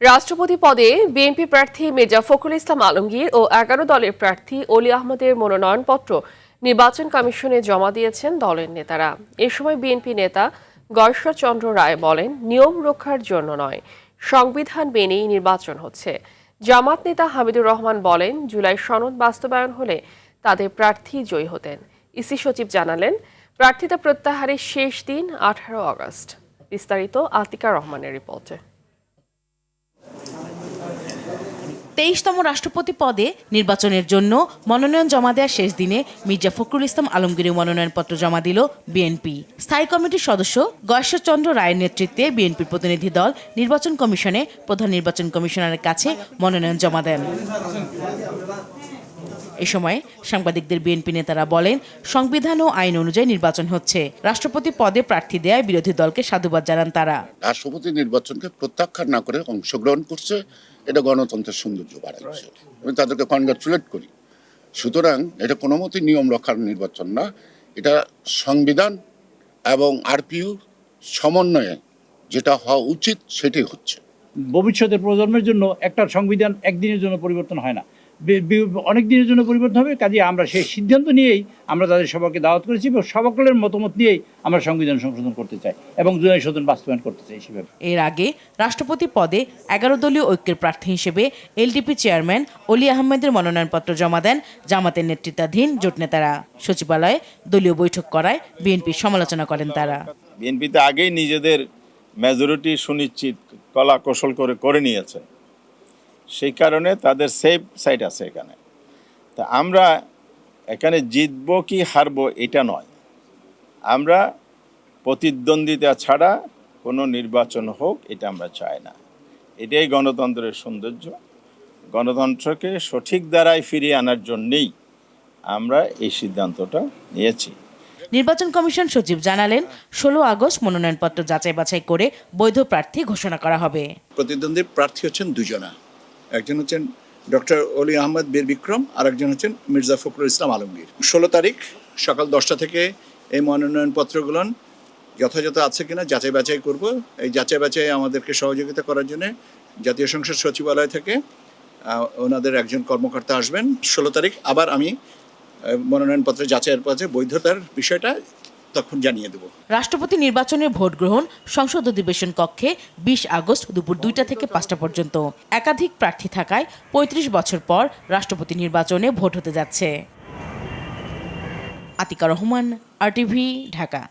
রাষ্ট্রপতি পদে বিএনপি প্রার্থী মির্জা ফখরুল ইসলাম আলমগীর ও ১১ দলের প্রার্থী অলি আহমদের মনোনয়নপত্র নির্বাচন কমিশনে জমা দিয়েছেন দলের নেতারা। এ সময় বিএনপি নেতা গয়েশ্বরচন্দ্র রায় বলেন, নিয়ম রক্ষার জন্য নয়, সংবিধান মেনেই নির্বাচন হচ্ছে। জামাত নেতা হামিদুর রহমান বলেন, জুলাই সনদ বাস্তবায়ন হলে তাদের প্রার্থী জয়ী হতেন। ইসি সচিব জানালেন, প্রার্থিতা প্রত্যাহারের শেষ দিন ১৮ আগস্ট। বিস্তারিত আতিকা রহমানের রিপোর্টে। ২৩তম রাষ্ট্রপতি পদে নির্বাচনের জন্য মনোনয়ন জমা দেওয়ার শেষ দিনে মির্জা ফখরুল ইসলাম আলমগীরের মনোনয়নপত্র জমা দিল বিএনপি। স্থায়ী কমিটির সদস্য গয়েশ্বরচন্দ্র রায়ের নেতৃত্বে বিএনপির প্রতিনিধি দল নির্বাচন কমিশনে প্রধান নির্বাচন কমিশনারের কাছে মনোনয়ন জমা দেন। এ সময় সাংবাদিকদের বিএনপি নেতারা বলেন, সংবিধান ও আইন অনুযায়ী নির্বাচন হচ্ছে। রাষ্ট্রপতি পদে প্রার্থী দেয় বিরোধী দলকে সাধুবাদ জানান তারা। রাষ্ট্রপতি নির্বাচনকে প্রত্যাখ্যান না করে অংশগ্রহণ করছে, এটা গণতন্ত্রের সৌন্দর্য বাড়াচ্ছে। আমি তাদেরকে কনগ্রাচুলেট করি। সুতরাং এটা কোনো মতেই নিয়ম রক্ষার নির্বাচন না, এটা সংবিধান এবং আরপিইউ সমন্বয়ে যেটা হওয়া উচিত সেটাই হচ্ছে। ভবিষ্যতের প্রজন্মের জন্য একটা সংবিধান একদিনের জন্য পরিবর্তন হয় না, অনেক দিনের জন্য পরিবর্তন হবে। কাজে আমরা সেই সিদ্ধান্ত নিয়েই আমরা তাদের সবাইকে দাওয়াত করেছি এবং সকলের মতামত নিয়েই আমরা সংবিধান সংশোধন করতে চাই এবং জুলাই সদন বাস্তবায়ন করতে চাই। সেভাবে এর আগে রাষ্ট্রপতি পদে ১১ দলীয় ঐক্যের প্রার্থী হিসেবে এলডিপি চেয়ারম্যান অলি আহমেদের মনোনয়নপত্র জমা দেন জামাতের নেতৃত্বাধীন জোট নেতারা। সচিবালয়ে দলীয় বৈঠক করায় বিএনপির সমালোচনা করেন তারা। বিএনপিতে আগেই নিজেদের মেজরিটি সুনিশ্চিত কলা কৌশল করে নিয়েছে, সেই কারণে তাদের সেফ সাইড আছে এখানে। তা আমরা এখানে জিতবো কি হারবো এটা নয়, আমরা প্রতিদ্বন্দ্বিতা ছাড়া কোনো নির্বাচন হোক এটা আমরা চাই না। এটাই গণতন্ত্রের সৌন্দর্য। গণতন্ত্রকে সঠিক দ্বারায় ফিরিয়ে আনার জন্যেই আমরা এই সিদ্ধান্তটা নিয়েছি। নির্বাচন কমিশন সচিব জানালেন, ১৬ আগস্ট মনোনয়নপত্র যাচাই বাছাই করে বৈধ প্রার্থী ঘোষণা করা হবে। প্রতিদ্বন্দ্বী প্রার্থী হচ্ছেন দুজনা, একজন হচ্ছেন ডক্টর অলি আহমদ বীর বিক্রম আর একজন হচ্ছেন মির্জা ফখরুল ইসলাম আলমগীর। ১৬ তারিখ সকাল 10টা থেকে এই মনোনয়নপত্রগুলো যথাযথ আছে কিনা যাচাই বাছাই করব। এই যাচাই বাছাই আমাদেরকে সহযোগিতা করার জন্য জাতীয় সংসদ সচিবালয় থেকে ওনাদের একজন কর্মকর্তা আসবেন। ১৬ তারিখ আবার আমি মনোনয়নপত্র যাচাইয়ের পথে বৈধতার বিষয়টা তখন জানিয়ে দেব। রাষ্ট্রপতি নির্বাচনের ভোট গ্রহণ সংসদ অধিবেশন কক্ষে ২০ আগস্ট দুপুর ২টা থেকে ৫টা পর্যন্ত। একাধিক প্রার্থী থাকায় ৩৫ বছর পর রাষ্ট্রপতি নির্বাচনে ভোট হতে যাচ্ছে। আতিকা রহমান, RTV, ঢাকা।